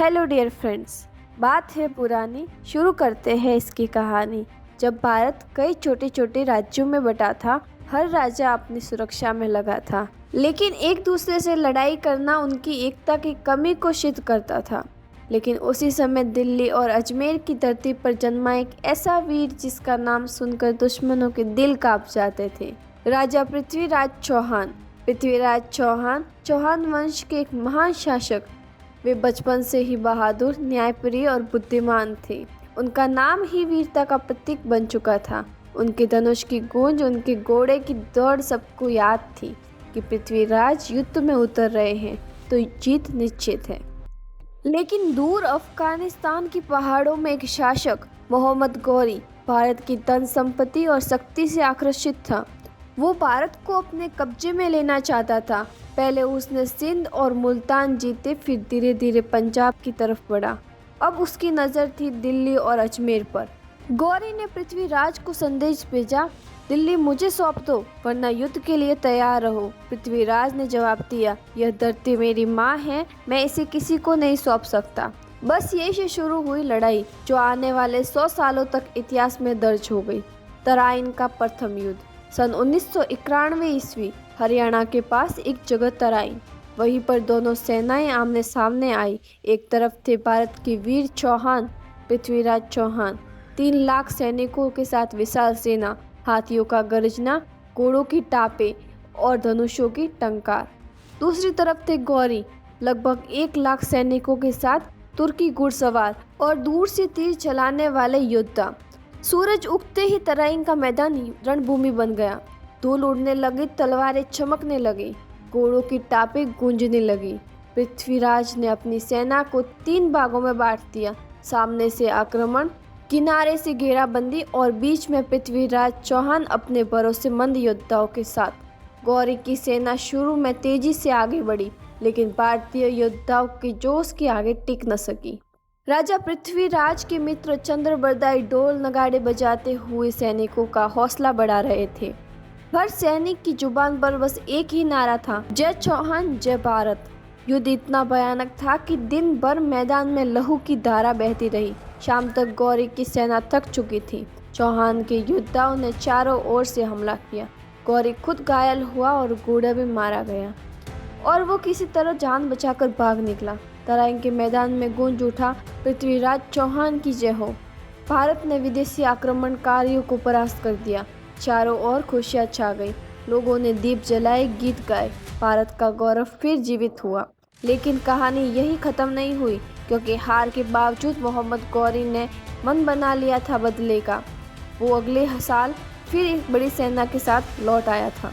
Hello dear friends, बात है पुरानी, शुरू करते हैं इसकी कहानी। जब भारत कई छोटे छोटे राज्यों में बटा था, हर राजा अपनी सुरक्षा में लगा था, लेकिन एक दूसरे से लड़ाई करना उनकी एकता की कमी को सिद्ध करता था। लेकिन उसी समय दिल्ली और अजमेर की धरती पर जन्मा एक ऐसा वीर जिसका नाम सुनकर दुश्मनों के दिल कांप जाते थे। राजा पृथ्वीराज चौहान। पृथ्वीराज चौहान चौहान वंश के एक महान शासक। वे बचपन से ही बहादुर, न्यायप्रिय और बुद्धिमान थे। उनका नाम ही वीरता का प्रतीक बन चुका था। उनके धनुष की गूंज, उनके घोड़े की दौड़ सबको याद थी कि पृथ्वीराज युद्ध में उतर रहे हैं तो जीत निश्चित है। लेकिन दूर अफगानिस्तान की पहाड़ों में एक शासक मोहम्मद गौरी भारत की धन संपत्ति और शक्ति से आकर्षित था। वो भारत को अपने कब्जे में लेना चाहता था। पहले उसने सिंध और मुल्तान जीते, फिर धीरे धीरे पंजाब की तरफ बढ़ा। अब उसकी नज़र थी दिल्ली और अजमेर पर। गौरी ने पृथ्वीराज को संदेश भेजा, दिल्ली मुझे सौंप दो वरना युद्ध के लिए तैयार रहो। पृथ्वीराज ने जवाब दिया, यह धरती मेरी माँ है, मैं इसे किसी को नहीं सौंप सकता। बस यही से शुरू हुई लड़ाई, जो आने वाले 100 सालों तक इतिहास में दर्ज हो गई। तराइन का प्रथम युद्ध सन 1991 ईस्वी। हरियाणा के पास एक जगह तराइन, वहीं पर दोनों सेनाएं आमने सामने आई। एक तरफ थे भारत के वीर चौहान, पृथ्वीराज चौहान, 3 लाख सैनिकों के साथ विशाल सेना, हाथियों का गर्जना, घोड़ों की टापें और धनुषों की टंकार। दूसरी तरफ थे गौरी, लगभग 1 लाख सैनिकों के साथ तुर्की घुड़सवार और दूर से तीर चलाने वाले योद्धा। सूरज उगते ही तराइन का मैदान रणभूमि बन गया। धूल उड़ने लगी, तलवारें चमकने लगी, घोड़ों की टापें गूंजने लगी। पृथ्वीराज ने अपनी सेना को 3 भागों में बांट दिया, सामने से आक्रमण, किनारे से घेराबंदी और बीच में पृथ्वीराज चौहान अपने भरोसेमंद योद्धाओं के साथ। गौरी की सेना शुरू में तेजी से आगे बढ़ी, लेकिन भारतीय योद्धाओं के जोश के आगे टिक न सकी। राजा पृथ्वीराज के मित्र चंद्रबरदाई ढोल नगाड़े बजाते हुए सैनिकों का हौसला बढ़ा रहे थे। हर सैनिक की जुबान पर बस एक ही नारा था, जय चौहान जय भारत। युद्ध इतना भयानक था कि दिन भर मैदान में लहू की धारा बहती रही। शाम तक गौरी की सेना थक चुकी थी। चौहान के योद्धाओं ने चारों ओर से हमला किया। गौरी खुद घायल हुआ और घोड़ा भी मारा गया, और वो किसी तरह जान बचाकर भाग निकला। तराइन के मैदान में गूंज उठा, पृथ्वीराज चौहान की जय हो। भारत ने विदेशी आक्रमणकारियों को परास्त कर दिया। चारों ओर खुशियां छा गई। लोगों ने दीप जलाए, गीत गाए। भारत का गौरव फिर जीवित हुआ। लेकिन कहानी यही खत्म नहीं हुई, क्योंकि हार के बावजूद मोहम्मद गौरी ने मन बना लिया था बदले का। वो अगले साल फिर एक बड़ी सेना के साथ लौट आया था।